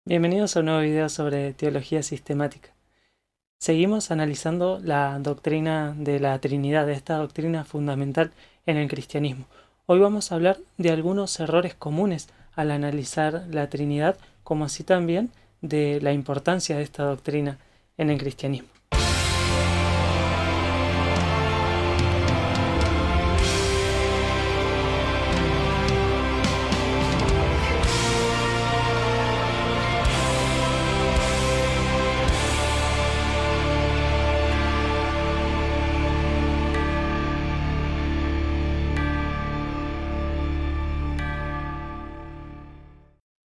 Bienvenidos a un nuevo video sobre teología sistemática. Seguimos analizando la doctrina de la Trinidad, esta doctrina fundamental en el cristianismo. Hoy vamos a hablar de algunos errores comunes al analizar la Trinidad, como así también de la importancia de esta doctrina en el cristianismo.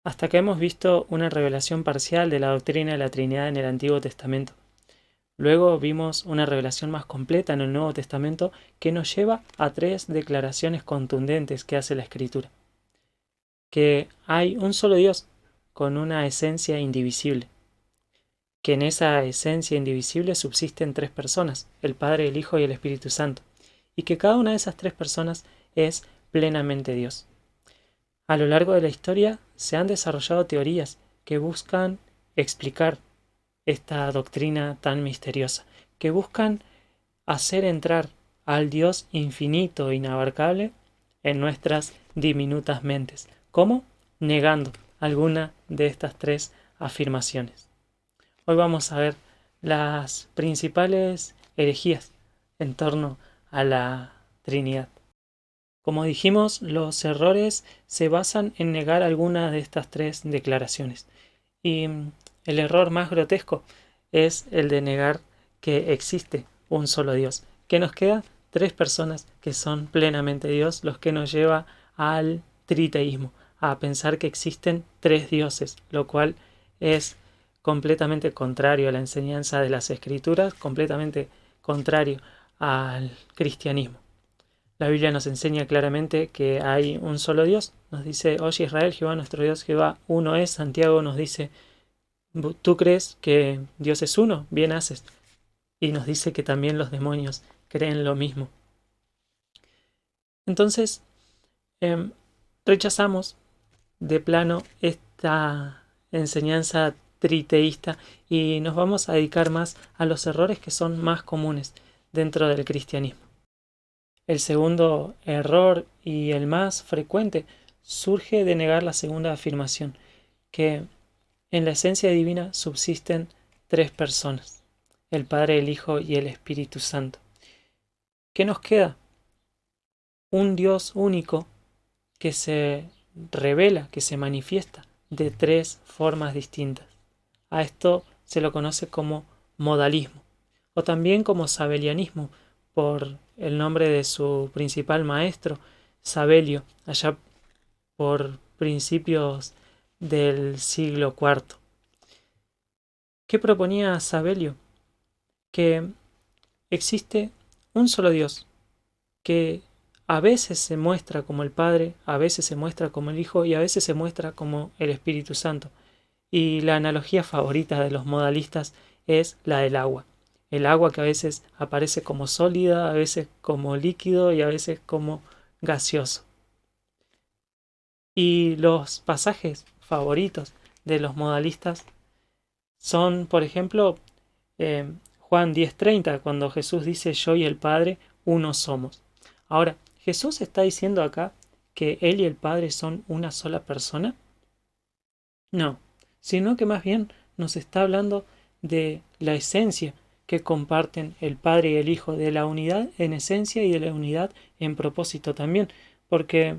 Hasta acá hemos visto una revelación parcial de la doctrina de la Trinidad en el Antiguo Testamento. Luego vimos una revelación más completa en el Nuevo Testamento que nos lleva a tres declaraciones contundentes que hace la Escritura. Que hay un solo Dios con una esencia indivisible. Que en esa esencia indivisible subsisten tres personas, el Padre, el Hijo y el Espíritu Santo. Y que cada una de esas tres personas es plenamente Dios. A lo largo de la historia se han desarrollado teorías que buscan explicar esta doctrina tan misteriosa, que buscan hacer entrar al Dios infinito e inabarcable en nuestras diminutas mentes. ¿Cómo? Negando alguna de estas tres afirmaciones. Hoy vamos a ver las principales herejías en torno a la Trinidad. Como dijimos, los errores se basan en negar alguna de estas tres declaraciones. Y el error más grotesco es el de negar que existe un solo Dios. Que nos queda tres personas que son plenamente Dios, los que nos lleva al triteísmo, a pensar que existen tres dioses, lo cual es completamente contrario a la enseñanza de las Escrituras, completamente contrario al cristianismo. La Biblia nos enseña claramente que hay un solo Dios. Nos dice, oye Israel, Jehová nuestro Dios, Jehová uno es. Santiago nos dice, ¿tú crees que Dios es uno? Bien haces. Y nos dice que también los demonios creen lo mismo. Entonces, rechazamos de plano esta enseñanza triteísta y nos vamos a dedicar más a los errores que son más comunes dentro del cristianismo. El segundo error y el más frecuente surge de negar la segunda afirmación, que en la esencia divina subsisten tres personas, el Padre, el Hijo y el Espíritu Santo. ¿Qué nos queda? Un Dios único que se revela, que se manifiesta de tres formas distintas. A esto se lo conoce como modalismo o también como sabelianismo por el nombre de su principal maestro, Sabelio, allá por principios del siglo IV. ¿Qué proponía Sabelio? Que existe un solo Dios, que a veces se muestra como el Padre, a veces se muestra como el Hijo y a veces se muestra como el Espíritu Santo. Y la analogía favorita de los modalistas es la del agua. El agua que a veces aparece como sólida, a veces como líquido y a veces como gaseoso. Y los pasajes favoritos de los modalistas son, por ejemplo, Juan 10:30, cuando Jesús dice yo y el Padre uno somos. Ahora, ¿Jesús está diciendo acá que Él y el Padre son una sola persona? No, sino que más bien nos está hablando de la esencia que comparten el Padre y el Hijo, de la unidad en esencia y de la unidad en propósito también, porque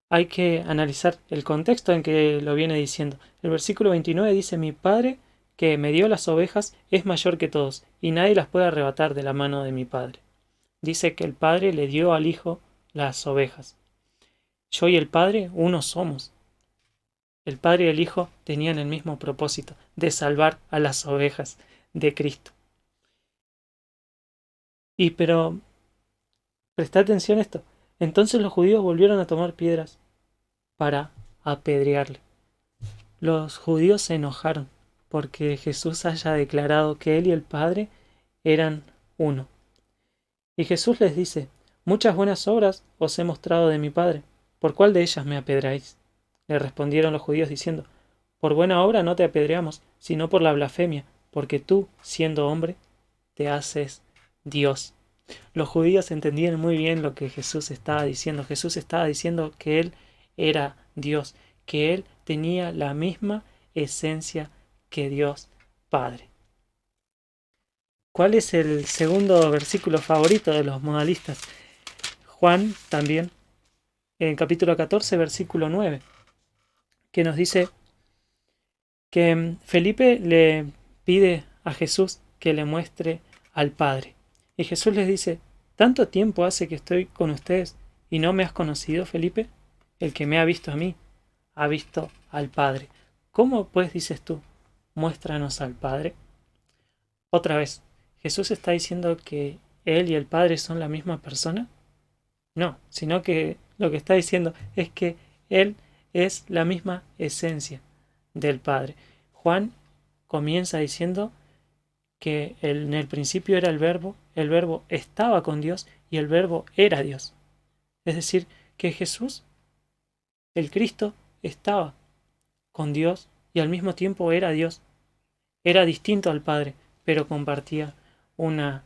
hay que analizar el contexto en que lo viene diciendo. El versículo 29 dice, mi Padre que me dio las ovejas es mayor que todos, y nadie las puede arrebatar de la mano de mi Padre. Dice que el Padre le dio al Hijo las ovejas. Yo y el Padre uno somos. El Padre y el Hijo tenían el mismo propósito, de salvar a las ovejas de Cristo. Pero, presta atención a esto. Entonces los judíos volvieron a tomar piedras para apedrearle. Los judíos se enojaron porque Jesús haya declarado que él y el Padre eran uno. Y Jesús les dice, muchas buenas obras os he mostrado de mi Padre, ¿por cuál de ellas me apedráis? Le respondieron los judíos diciendo, Por buena obra no te apedreamos, sino por la blasfemia, porque tú, siendo hombre, te haces Dios. Los judíos entendían muy bien lo que Jesús estaba diciendo. Jesús estaba diciendo que Él era Dios, que Él tenía la misma esencia que Dios Padre. ¿Cuál es el segundo versículo favorito de los modalistas? Juan también, en capítulo 14, versículo 9, que nos dice que Felipe le pide a Jesús que le muestre al Padre. Y Jesús les dice, ¿tanto tiempo hace que estoy con ustedes y no me has conocido, Felipe? El que me ha visto a mí, ha visto al Padre. ¿Cómo pues dices tú, muéstranos al Padre? Otra vez, ¿Jesús está diciendo que Él y el Padre son la misma persona? No, sino que lo que está diciendo es que Él es la misma esencia del Padre. Juan comienza diciendo que en el principio era el verbo estaba con Dios y el verbo era Dios. Es decir, que Jesús, el Cristo, estaba con Dios y al mismo tiempo era Dios. Era distinto al Padre, pero compartía una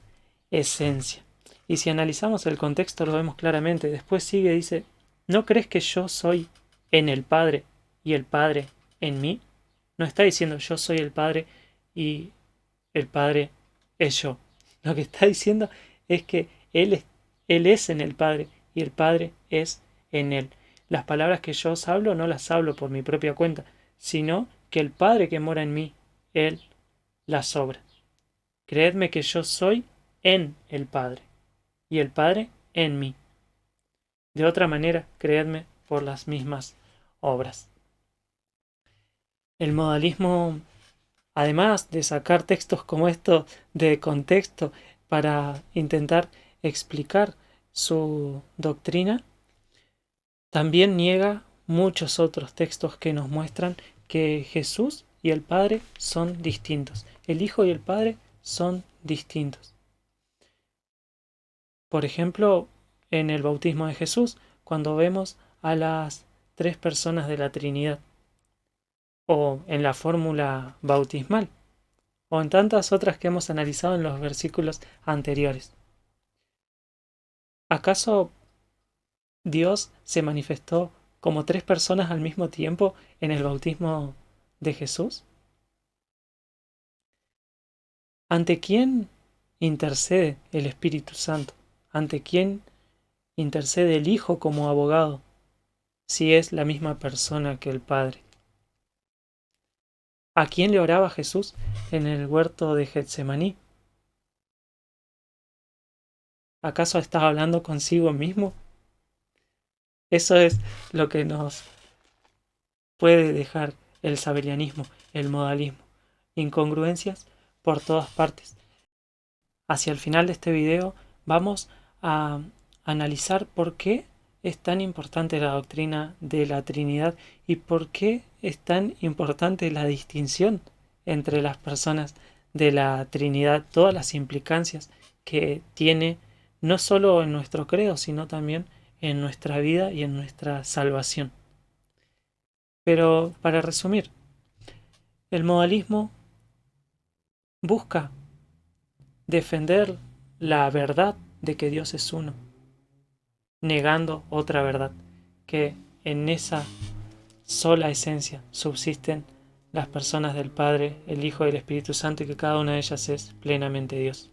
esencia. Y si analizamos el contexto lo vemos claramente. Después sigue, dice, ¿no crees que yo soy en el Padre y el Padre en mí? No está diciendo yo soy el Padre y el Padre es yo. Lo que está diciendo es que Él es en el Padre y el Padre es en Él. Las palabras que yo os hablo no las hablo por mi propia cuenta, sino que el Padre que mora en mí, Él las obra. Creedme que yo soy en el Padre y el Padre en mí. De otra manera, creedme por las mismas obras. El modalismo, además de sacar textos como estos de contexto para intentar explicar su doctrina, también niega muchos otros textos que nos muestran que Jesús y el Padre son distintos. El Hijo y el Padre son distintos. Por ejemplo, en el bautismo de Jesús, cuando vemos a las tres personas de la Trinidad, o en la fórmula bautismal, o en tantas otras que hemos analizado en los versículos anteriores. ¿Acaso Dios se manifestó como tres personas al mismo tiempo en el bautismo de Jesús? ¿Ante quién intercede el Espíritu Santo? ¿Ante quién intercede el Hijo como abogado, si es la misma persona que el Padre? ¿A quién le oraba Jesús en el huerto de Getsemaní? ¿Acaso estaba hablando consigo mismo? Eso es lo que nos puede dejar el sabelianismo, el modalismo. Incongruencias por todas partes. Hacia el final de este video vamos a analizar por qué es tan importante la doctrina de la Trinidad y por qué es tan importante la distinción entre las personas de la Trinidad, todas las implicancias que tiene no solo en nuestro credo, sino también en nuestra vida y en nuestra salvación. Pero para resumir, el modalismo busca defender la verdad de que Dios es uno, negando otra verdad, que en esa sola esencia subsisten las personas del Padre, el Hijo y el Espíritu Santo y que cada una de ellas es plenamente Dios.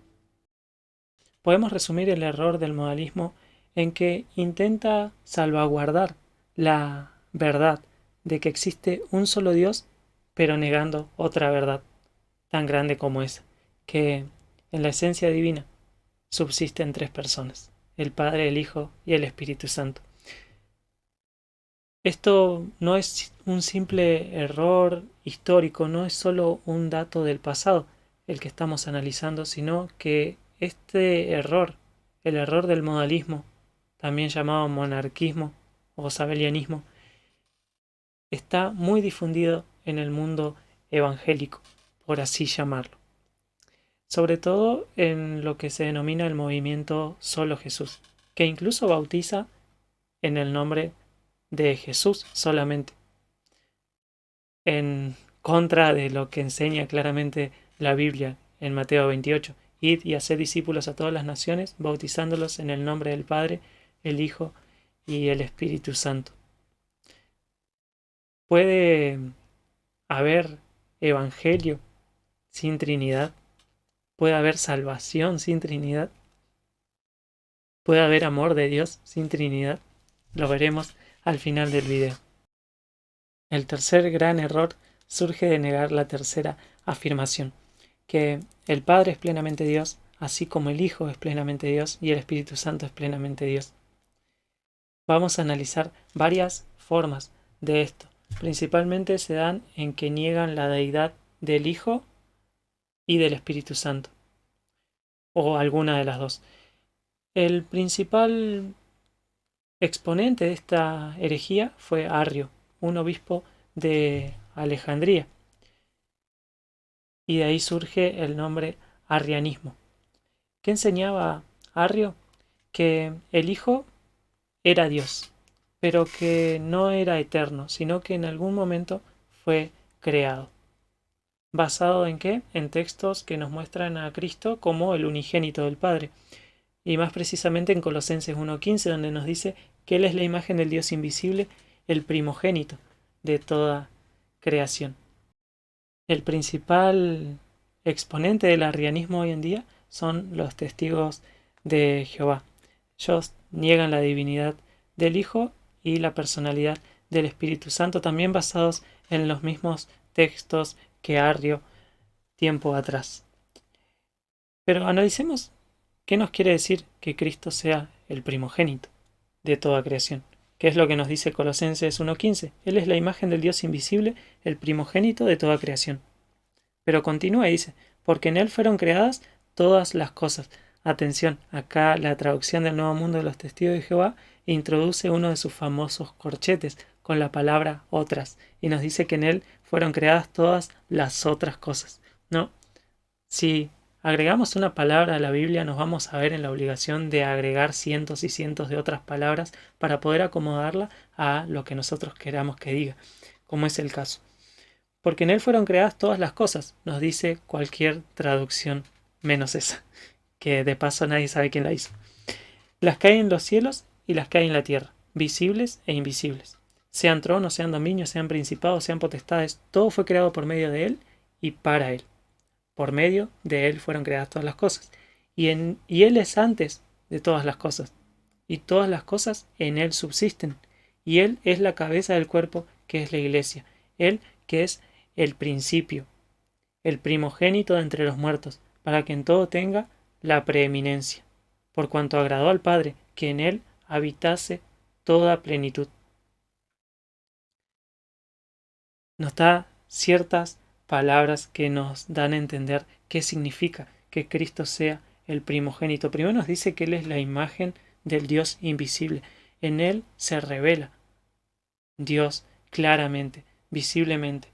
Podemos resumir el error del modalismo en que intenta salvaguardar la verdad de que existe un solo Dios, pero negando otra verdad tan grande como esa, que en la esencia divina subsisten tres personas, el Padre, el Hijo y el Espíritu Santo. Esto no es un simple error histórico, no es solo un dato del pasado el que estamos analizando, sino que este error, el error del modalismo, también llamado monarquismo o sabelianismo, está muy difundido en el mundo evangélico, por así llamarlo. Sobre todo en lo que se denomina el movimiento Solo Jesús, que incluso bautiza en el nombre de Jesús solamente. en contra de lo que enseña claramente la Biblia en Mateo 28. Id y haced discípulos a todas las naciones, bautizándolos en el nombre del Padre, el Hijo y el Espíritu Santo. ¿Puede haber evangelio sin Trinidad? ¿Puede haber salvación sin Trinidad? ¿Puede haber amor de Dios sin Trinidad? Lo veremos al final del video. El tercer gran error surge de negar la tercera afirmación, que el Padre es plenamente Dios, así como el Hijo es plenamente Dios y el Espíritu Santo es plenamente Dios. Vamos a analizar varias formas de esto. Principalmente se dan en que niegan la deidad del Hijo y del Espíritu Santo, o alguna de las dos. El principal exponente de esta herejía fue Arrio, un obispo de Alejandría, y de ahí surge el nombre arrianismo. ¿Qué enseñaba Arrio? Que el Hijo era Dios, pero que no era eterno, sino que en algún momento fue creado. ¿Basado en qué? En textos que nos muestran a Cristo como el unigénito del Padre. Y más precisamente en Colosenses 1:15, donde nos dice que Él es la imagen del Dios invisible, el primogénito de toda creación. El principal exponente del arrianismo hoy en día son los testigos de Jehová. Ellos niegan la divinidad del Hijo y la personalidad del Espíritu Santo, también basados en los mismos textos que Arrio tiempo atrás. Pero analicemos qué nos quiere decir que Cristo sea el primogénito de toda creación. ¿Qué es lo que nos dice Colosenses 1:15? Él es la imagen del Dios invisible, el primogénito de toda creación. Pero continúa y dice, porque en Él fueron creadas todas las cosas. Atención, acá la traducción del Nuevo Mundo de los Testigos de Jehová introduce uno de sus famosos corchetes con la palabra otras y nos dice que en Él fueron creadas todas las otras cosas. No, si agregamos una palabra a la Biblia nos vamos a ver en la obligación de agregar cientos y cientos de otras palabras para poder acomodarla a lo que nosotros queramos que diga, como es el caso. Porque en Él fueron creadas todas las cosas, nos dice cualquier traducción menos esa, que de paso nadie sabe quién la hizo. Las que hay en los cielos y las que hay en la tierra, visibles e invisibles. Sean tronos, sean dominios, sean principados, sean potestades, todo fue creado por medio de Él y para Él. Por medio de Él fueron creadas todas las cosas. Y Él es antes de todas las cosas. Y todas las cosas en Él subsisten. Y Él es la cabeza del cuerpo que es la iglesia. Él que es el principio, el primogénito de entre los muertos, para que en todo tenga la preeminencia, por cuanto agradó al Padre que en Él habitase toda plenitud. Nos da ciertas palabras que nos dan a entender qué significa que Cristo sea el primogénito. Primero nos dice que Él es la imagen del Dios invisible. En Él se revela Dios claramente, visiblemente.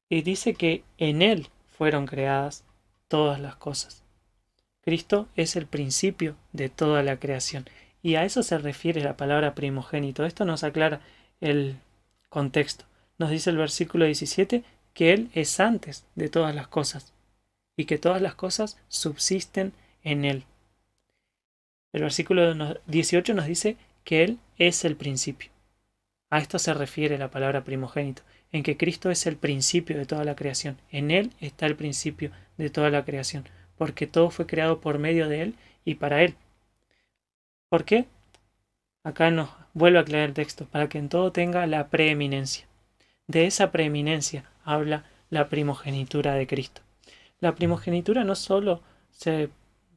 Y dice que en Él fueron creadas todas las cosas. Cristo es el principio de toda la creación. Y a eso se refiere la palabra primogénito. Esto nos aclara el contexto. Nos dice el versículo 17 que Él es antes de todas las cosas y que todas las cosas subsisten en Él. El versículo 18 nos dice que Él es el principio. A esto se refiere la palabra primogénito, en que Cristo es el principio de toda la creación. En Él está el principio de toda la creación, porque todo fue creado por medio de Él y para Él. ¿Por qué? Acá nos vuelve a aclarar el texto, para que en todo tenga la preeminencia. De esa preeminencia habla la primogenitura de Cristo. La primogenitura no solo se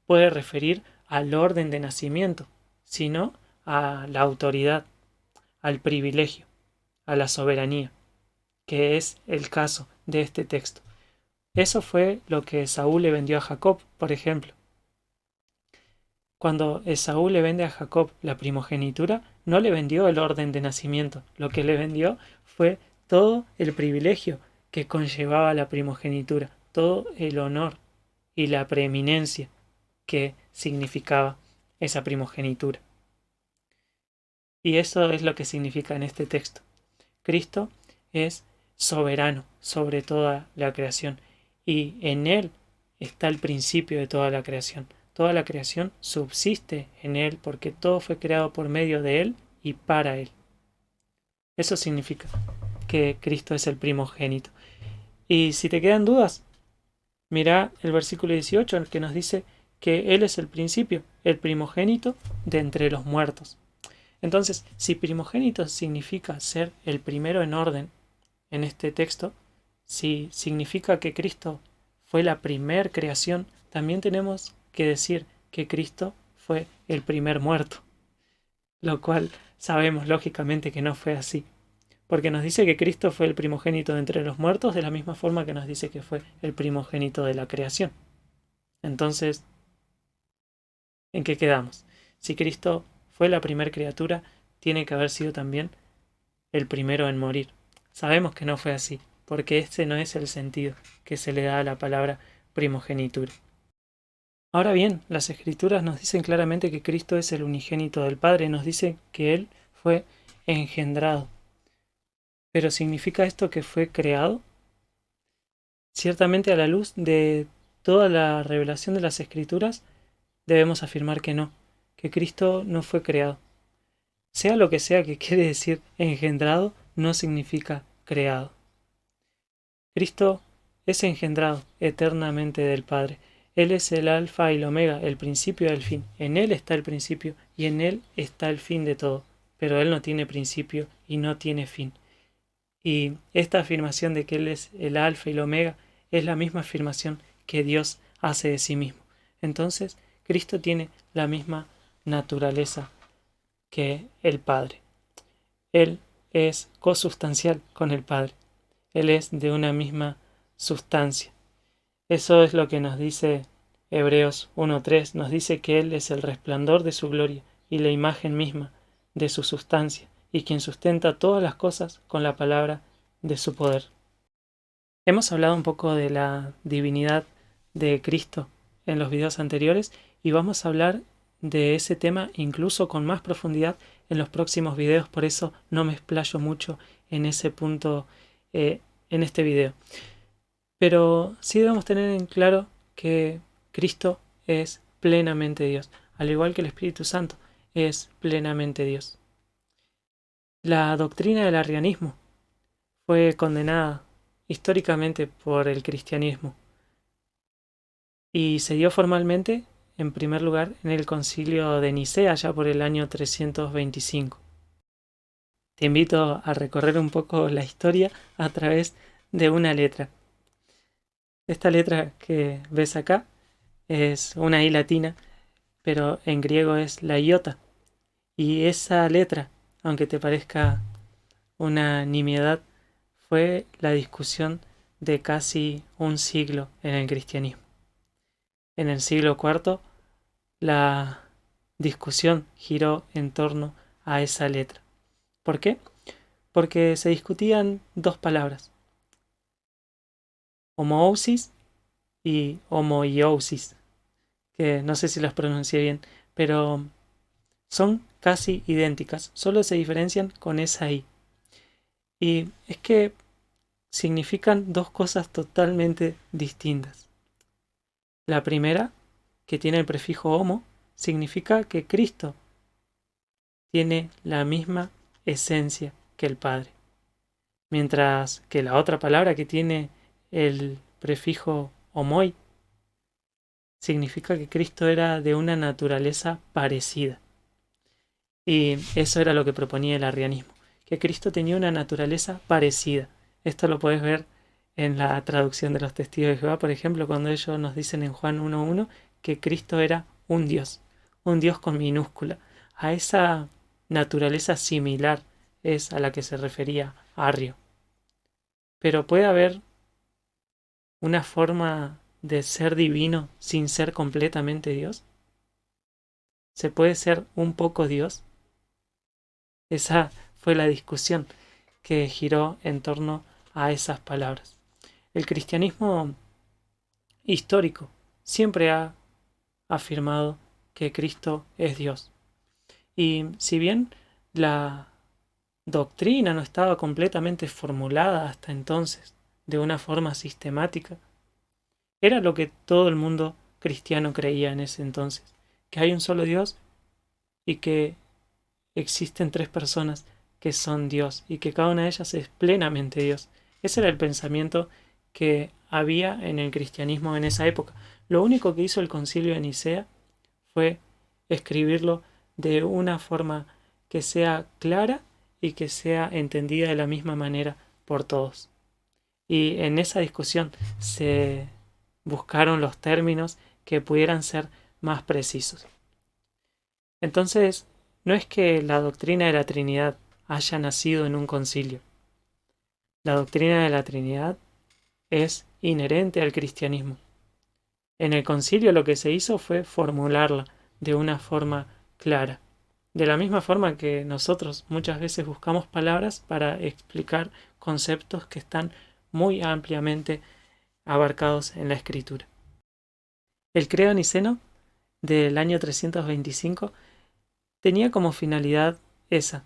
puede referir al orden de nacimiento, sino a la autoridad, al privilegio, a la soberanía, que es el caso de este texto. Eso fue lo que Esaú le vendió a Jacob, por ejemplo. Cuando Esaú le vende a Jacob la primogenitura, no le vendió el orden de nacimiento, lo que le vendió fue todo el privilegio que conllevaba la primogenitura, todo el honor y la preeminencia que significaba esa primogenitura. Y eso es lo que significa en este texto. Cristo es soberano sobre toda la creación y en Él está el principio de toda la creación. Toda la creación subsiste en Él porque todo fue creado por medio de Él y para Él. Eso significa que Cristo es el primogénito. Y si te quedan dudas, mira el versículo 18 en el que nos dice que Él es el principio, el primogénito de entre los muertos. Entonces, si primogénito significa ser el primero en orden en este texto, si significa que Cristo fue la primer creación, también tenemos que decir que Cristo fue el primer muerto, lo cual sabemos lógicamente que no fue así, porque nos dice que Cristo fue el primogénito de entre los muertos de la misma forma que nos dice que fue el primogénito de la creación. Entonces, ¿en qué quedamos? Si Cristo fue la primera criatura, tiene que haber sido también el primero en morir. Sabemos que no fue así, porque este no es el sentido que se le da a la palabra primogenitura. Ahora bien, las Escrituras nos dicen claramente que Cristo es el unigénito del Padre, nos dice que Él fue engendrado. ¿Pero significa esto que fue creado? Ciertamente, a la luz de toda la revelación de las Escrituras, debemos afirmar que no, que Cristo no fue creado. Sea lo que sea que quiere decir engendrado, no significa creado. Cristo es engendrado eternamente del Padre. Él es el alfa y el omega, el principio y el fin. En Él está el principio y en Él está el fin de todo. Pero Él no tiene principio y no tiene fin. Y esta afirmación de que Él es el alfa y el omega es la misma afirmación que Dios hace de sí mismo. Entonces, Cristo tiene la misma naturaleza que el Padre. Él es cosustancial con el Padre. Él es de una misma sustancia. Eso es lo que nos dice Hebreos 1.3. Nos dice que Él es el resplandor de su gloria y la imagen misma de su sustancia, y quien sustenta todas las cosas con la palabra de su poder. Hemos hablado un poco de la divinidad de Cristo en los videos anteriores y vamos a hablar de ese tema incluso con más profundidad en los próximos videos, por eso no me explayo mucho en ese punto en este video. Pero sí debemos tener en claro que Cristo es plenamente Dios, al igual que el Espíritu Santo es plenamente Dios. La doctrina del arrianismo fue condenada históricamente por el cristianismo y se dio formalmente, en primer lugar, en el concilio de Nicea, ya por el año 325. Te invito a recorrer un poco la historia a través de una letra. Esta letra que ves acá es una I latina, pero en griego es la iota. Y esa letra, aunque te parezca una nimiedad, fue la discusión de casi un siglo en el cristianismo. En el siglo IV, la discusión giró en torno a esa letra. ¿Por qué? Porque se discutían dos palabras, homoousis y homoiousis, que no sé si las pronuncié bien, pero son casi idénticas, solo se diferencian con esa I. Y es que significan dos cosas totalmente distintas. La primera, que tiene el prefijo homo, significa que Cristo tiene la misma esencia que el Padre. Mientras que la otra palabra que tiene el prefijo homoi significa que Cristo era de una naturaleza parecida. Y eso era lo que proponía el arrianismo, que Cristo tenía una naturaleza parecida. Esto lo puedes ver en la traducción de los testigos de Jehová, por ejemplo, cuando ellos nos dicen en Juan 1.1 que Cristo era un Dios con minúscula. A esa naturaleza similar es a la que se refería Arrio. Pero puede haber una forma de ser divino sin ser completamente Dios. ¿Se puede ser un poco Dios? Esa fue la discusión que giró en torno a esas palabras. El cristianismo histórico siempre ha afirmado que Cristo es Dios. Y si bien la doctrina no estaba completamente formulada hasta entonces, de una forma sistemática. Era lo que todo el mundo cristiano creía en ese entonces, que hay un solo Dios y que existen tres personas que son Dios y que cada una de ellas es plenamente Dios. Ese era el pensamiento que había en el cristianismo en esa época. Lo único que hizo el concilio de Nicea fue escribirlo de una forma que sea clara y que sea entendida de la misma manera por todos. Y en esa discusión se buscaron los términos que pudieran ser más precisos. Entonces, no es que la doctrina de la Trinidad haya nacido en un concilio. La doctrina de la Trinidad es inherente al cristianismo. En el concilio lo que se hizo fue formularla de una forma clara. De la misma forma que nosotros muchas veces buscamos palabras para explicar conceptos que están muy ampliamente abarcados en la Escritura. El credo niceno del año 325 tenía como finalidad esa,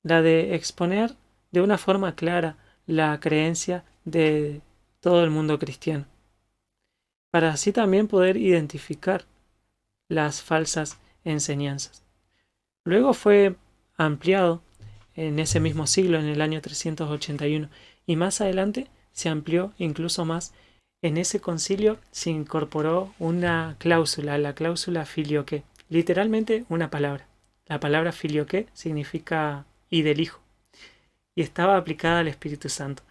la de exponer de una forma clara la creencia de todo el mundo cristiano, para así también poder identificar las falsas enseñanzas. Luego fue ampliado en ese mismo siglo, en el año 381, y más adelante se amplió incluso más. En ese concilio se incorporó una cláusula, la cláusula filioque, literalmente una palabra. La palabra filioque significa y del Hijo, y estaba aplicada al Espíritu Santo.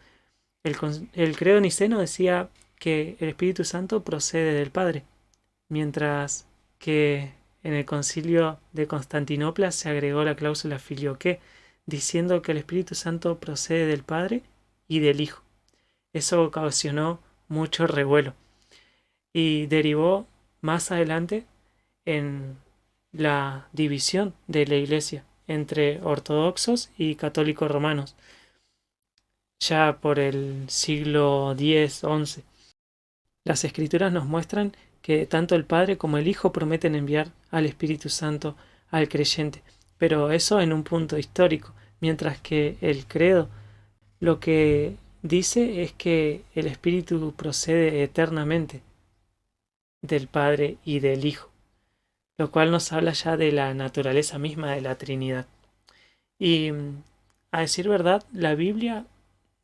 El credo niceno decía que el Espíritu Santo procede del Padre, mientras que en el concilio de Constantinopla se agregó la cláusula filioque, diciendo que el Espíritu Santo procede del Padre y del Hijo. Eso ocasionó mucho revuelo y derivó más adelante en la división de la Iglesia entre ortodoxos y católicos romanos, ya por el siglo X-XI. Las Escrituras nos muestran que tanto el Padre como el Hijo prometen enviar al Espíritu Santo al creyente, pero eso en un punto histórico, mientras que el credo lo que dice es que el Espíritu procede eternamente del Padre y del Hijo, lo cual nos habla ya de la naturaleza misma de la Trinidad. Y a decir verdad, la Biblia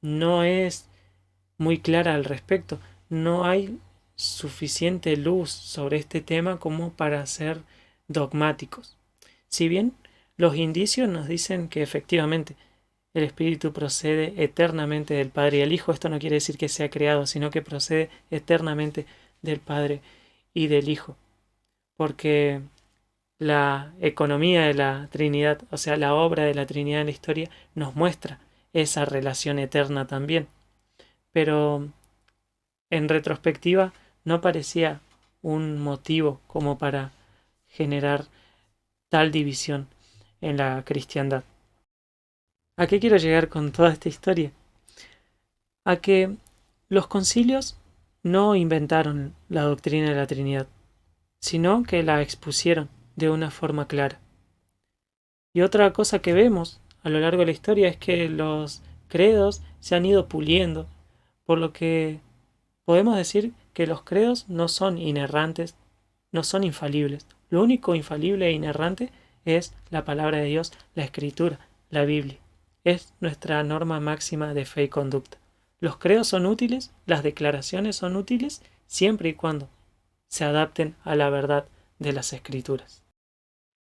no es muy clara al respecto. No hay suficiente luz sobre este tema como para ser dogmáticos. Si bien los indicios nos dicen que efectivamente el Espíritu procede eternamente del Padre y el Hijo, esto no quiere decir que sea creado, sino que procede eternamente del Padre y del Hijo, porque la economía de la Trinidad, o sea, la obra de la Trinidad en la historia, nos muestra esa relación eterna también. Pero en retrospectiva no parecía un motivo como para generar tal división en la cristiandad. ¿A qué quiero llegar con toda esta historia? A que los concilios no inventaron la doctrina de la Trinidad, sino que la expusieron de una forma clara. Y otra cosa que vemos a lo largo de la historia es que los credos se han ido puliendo, por lo que podemos decir que los credos no son inerrantes, no son infalibles. Lo único infalible e inerrante es la palabra de Dios, la Escritura, la Biblia. Es nuestra norma máxima de fe y conducta. Los credos son útiles, las declaraciones son útiles, siempre y cuando se adapten a la verdad de las Escrituras.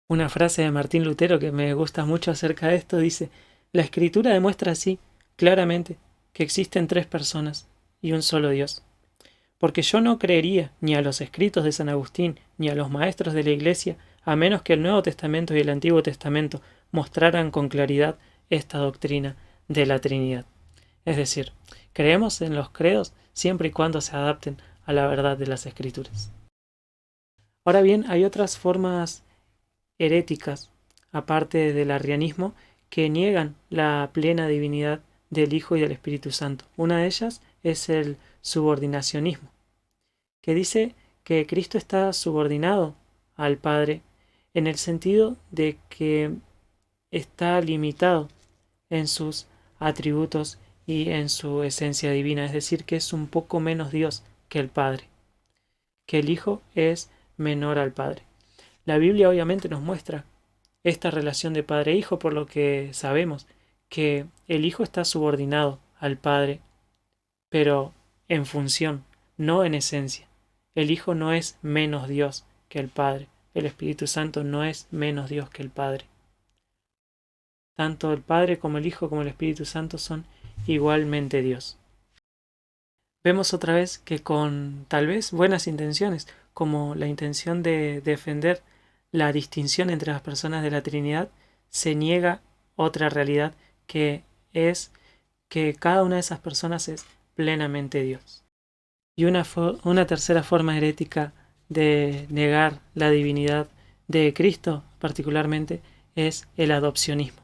Una frase de Martín Lutero que me gusta mucho acerca de esto dice: la Escritura demuestra así, claramente, que existen tres personas y un solo Dios. Porque yo no creería ni a los escritos de San Agustín ni a los maestros de la Iglesia, a menos que el Nuevo Testamento y el Antiguo Testamento mostraran con claridad esta doctrina de la Trinidad. Es decir, creemos en los credos siempre y cuando se adapten a la verdad de las Escrituras. Ahora bien, hay otras formas heréticas, aparte del arrianismo, que niegan la plena divinidad del Hijo y del Espíritu Santo. Una de ellas es el subordinacionismo, que dice que Cristo está subordinado al Padre en el sentido de que está limitado en sus atributos y en su esencia divina, es decir, que es un poco menos Dios que el Padre, que el Hijo es menor al Padre. La Biblia obviamente nos muestra esta relación de padre e hijo, por lo que sabemos que el Hijo está subordinado al Padre, pero en función, no en esencia. El Hijo no es menos Dios que el Padre. El Espíritu Santo no es menos Dios que el Padre. Tanto el Padre como el Hijo como el Espíritu Santo son igualmente Dios. Vemos otra vez que con tal vez buenas intenciones, como la intención de defender la distinción entre las personas de la Trinidad, se niega otra realidad, que es que cada una de esas personas es plenamente Dios. Y una tercera forma herética de negar la divinidad de Cristo particularmente es el adopcionismo.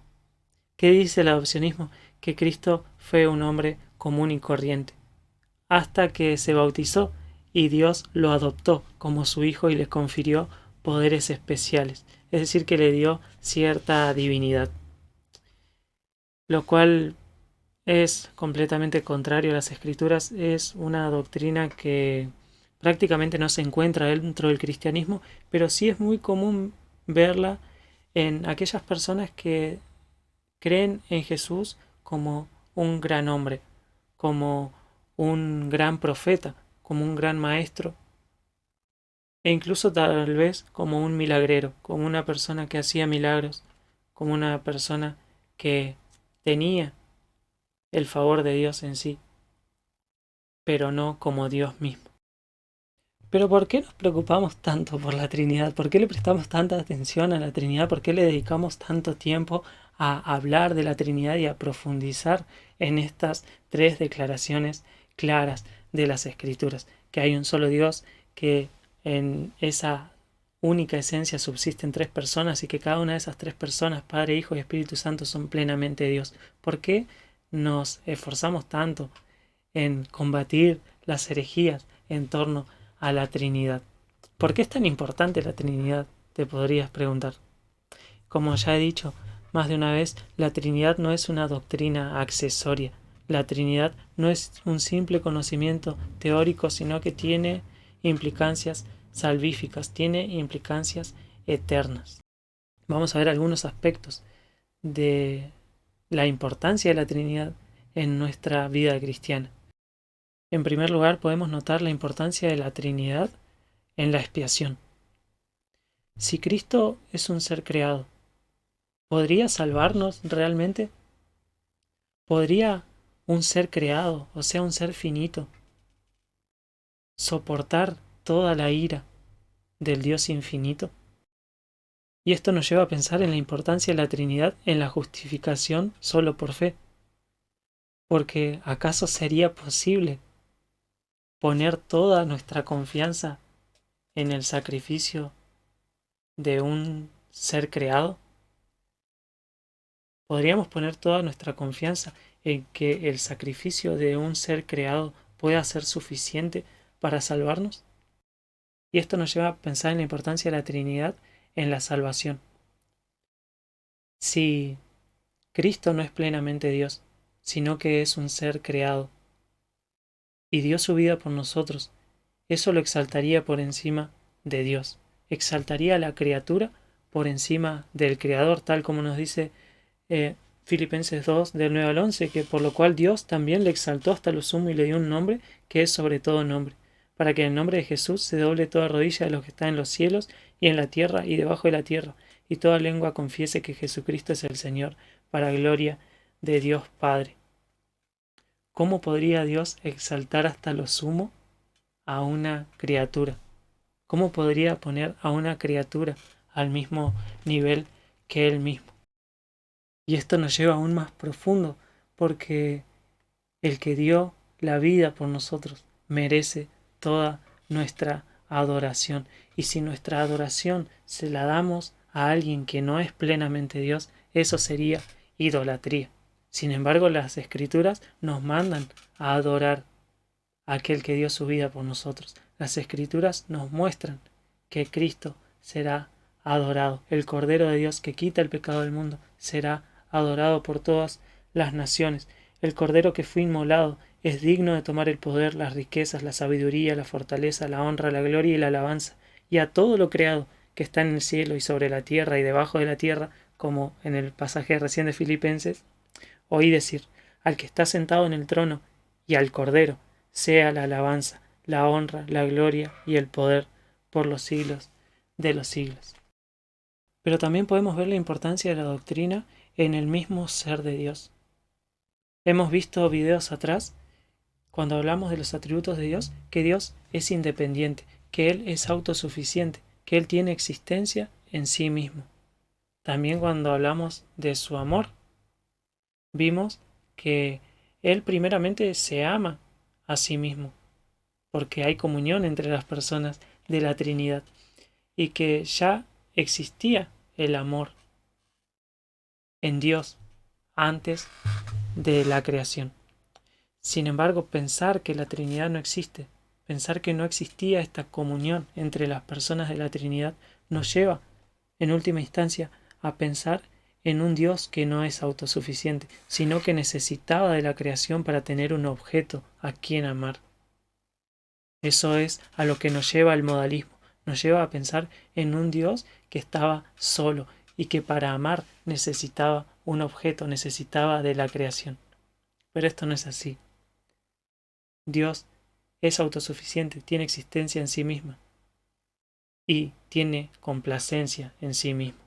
¿Qué dice el adopcionismo? Que Cristo fue un hombre común y corriente, hasta que se bautizó y Dios lo adoptó como su hijo y le confirió poderes especiales, es decir, que le dio cierta divinidad, lo cual es completamente contrario a las Escrituras. Es una doctrina que prácticamente no se encuentra dentro del cristianismo, pero sí es muy común verla en aquellas personas que creen en Jesús como un gran hombre, como un gran profeta, como un gran maestro, e incluso tal vez como un milagrero, como una persona que hacía milagros, como una persona que tenía el favor de Dios en sí, pero no como Dios mismo. Pero ¿por qué nos preocupamos tanto por la Trinidad? ¿Por qué le prestamos tanta atención a la Trinidad? ¿Por qué le dedicamos tanto tiempo a hablar de la Trinidad y a profundizar en estas tres declaraciones claras de las Escrituras? Que hay un solo Dios, que en esa única esencia subsisten tres personas y que cada una de esas tres personas, Padre, Hijo y Espíritu Santo, son plenamente Dios. ¿Por qué nos esforzamos tanto en combatir las herejías en torno a la Trinidad? ¿Por qué es tan importante la Trinidad? Te podrías preguntar. Como ya he dicho más de una vez, la Trinidad no es una doctrina accesoria. La Trinidad no es un simple conocimiento teórico, sino que tiene implicancias salvíficas, tiene implicancias eternas. Vamos a ver algunos aspectos de la importancia de la Trinidad en nuestra vida cristiana. En primer lugar, podemos notar la importancia de la Trinidad en la expiación. Si Cristo es un ser creado, ¿podría salvarnos realmente? ¿Podría un ser creado, o sea, un ser finito, soportar toda la ira del Dios infinito? Y esto nos lleva a pensar en la importancia de la Trinidad en la justificación solo por fe. Porque ¿acaso sería posible poner toda nuestra confianza en el sacrificio de un ser creado? ¿Podríamos poner toda nuestra confianza en que el sacrificio de un ser creado pueda ser suficiente para salvarnos? Y esto nos lleva a pensar en la importancia de la Trinidad en la salvación. Si Cristo no es plenamente Dios, sino que es un ser creado, y dio su vida por nosotros, eso lo exaltaría por encima de Dios, exaltaría a la criatura por encima del Creador, tal como nos dice Filipenses 2, del 9 al 11, que por lo cual Dios también le exaltó hasta lo sumo y le dio un nombre que es sobre todo nombre, para que en el nombre de Jesús se doble toda rodilla de los que están en los cielos y en la tierra y debajo de la tierra, y toda lengua confiese que Jesucristo es el Señor, para gloria de Dios Padre. ¿Cómo podría Dios exaltar hasta lo sumo a una criatura? ¿Cómo podría poner a una criatura al mismo nivel que Él mismo? Y esto nos lleva aún más profundo, porque el que dio la vida por nosotros merece toda nuestra adoración. Y si nuestra adoración se la damos a alguien que no es plenamente Dios, eso sería idolatría. Sin embargo, las Escrituras nos mandan a adorar a aquel que dio su vida por nosotros. Las Escrituras nos muestran que Cristo será adorado. El Cordero de Dios que quita el pecado del mundo será adorado por todas las naciones. El Cordero que fue inmolado es digno de tomar el poder, las riquezas, la sabiduría, la fortaleza, la honra, la gloria y la alabanza. Y a todo lo creado que está en el cielo y sobre la tierra y debajo de la tierra, como en el pasaje recién de Filipenses, oí decir, al que está sentado en el trono y al Cordero, sea la alabanza, la honra, la gloria y el poder por los siglos de los siglos. Pero también podemos ver la importancia de la doctrina en el mismo ser de Dios. Hemos visto videos atrás, cuando hablamos de los atributos de Dios, que Dios es independiente, que Él es autosuficiente, que Él tiene existencia en sí mismo. También cuando hablamos de su amor, vimos que Él primeramente se ama a sí mismo, porque hay comunión entre las personas de la Trinidad, y que ya existía el amor en Dios antes de la creación. Sin embargo, pensar que la Trinidad no existe, pensar que no existía esta comunión entre las personas de la Trinidad, nos lleva, en última instancia, a pensar en un Dios que no es autosuficiente, sino que necesitaba de la creación para tener un objeto a quien amar. Eso es a lo que nos lleva el modalismo, nos lleva a pensar en un Dios que estaba solo y que para amar necesitaba un objeto, necesitaba de la creación. Pero esto no es así. Dios es autosuficiente, tiene existencia en sí misma y tiene complacencia en sí mismo.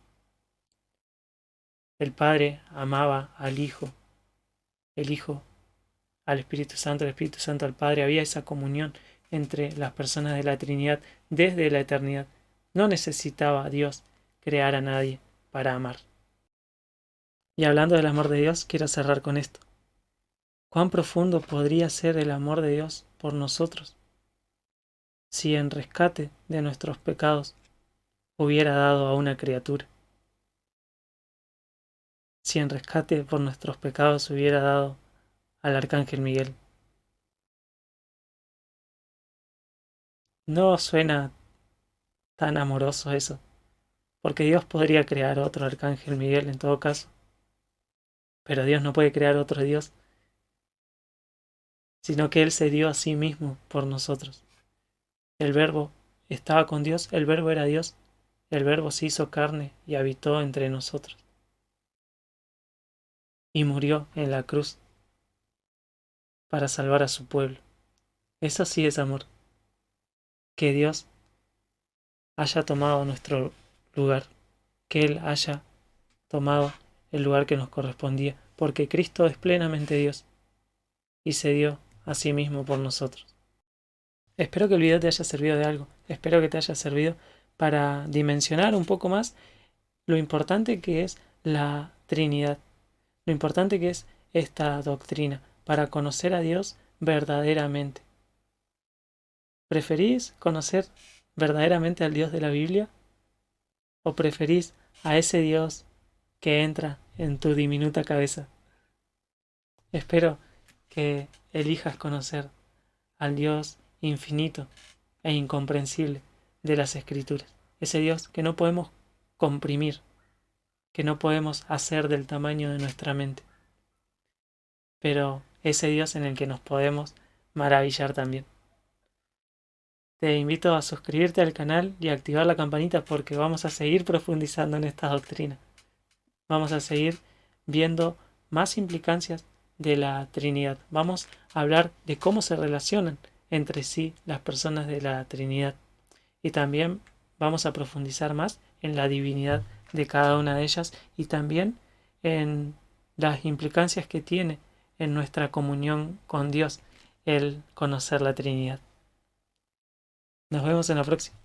El Padre amaba al Hijo, el Hijo al Espíritu Santo, el Espíritu Santo al Padre. Había esa comunión entre las personas de la Trinidad desde la eternidad. No necesitaba Dios crear a nadie para amar. Y hablando del amor de Dios, quiero cerrar con esto. ¿Cuán profundo podría ser el amor de Dios por nosotros si en rescate de nuestros pecados hubiera dado a una criatura? Si en rescate por nuestros pecados hubiera dado al arcángel Miguel. ¿No suena tan amoroso eso? Porque Dios podría crear otro arcángel Miguel en todo caso. Pero Dios no puede crear otro Dios, sino que Él se dio a sí mismo por nosotros. El Verbo estaba con Dios, el Verbo era Dios, el Verbo se hizo carne y habitó entre nosotros. Y murió en la cruz para salvar a su pueblo. Eso sí es amor. Que Dios haya tomado nuestro lugar, que Él haya tomado el lugar que nos correspondía, porque Cristo es plenamente Dios y se dio a sí mismo por nosotros. Espero que el video te haya servido de algo, espero que te haya servido para dimensionar un poco más lo importante que es la Trinidad, lo importante que es esta doctrina para conocer a Dios verdaderamente. ¿Preferís conocer verdaderamente al Dios de la Biblia? ¿O preferís a ese Dios que entra en tu diminuta cabeza? Espero que elijas conocer al Dios infinito e incomprensible de las Escrituras. Ese Dios que no podemos comprimir, que no podemos hacer del tamaño de nuestra mente. Pero ese Dios en el que nos podemos maravillar también. Te invito a suscribirte al canal y a activar la campanita porque vamos a seguir profundizando en esta doctrina. Vamos a seguir viendo más implicancias de la Trinidad. Vamos a hablar de cómo se relacionan entre sí las personas de la Trinidad. Y también vamos a profundizar más en la divinidad de cada una de ellas y también en las implicancias que tiene en nuestra comunión con Dios el conocer la Trinidad. Nos vemos en la próxima.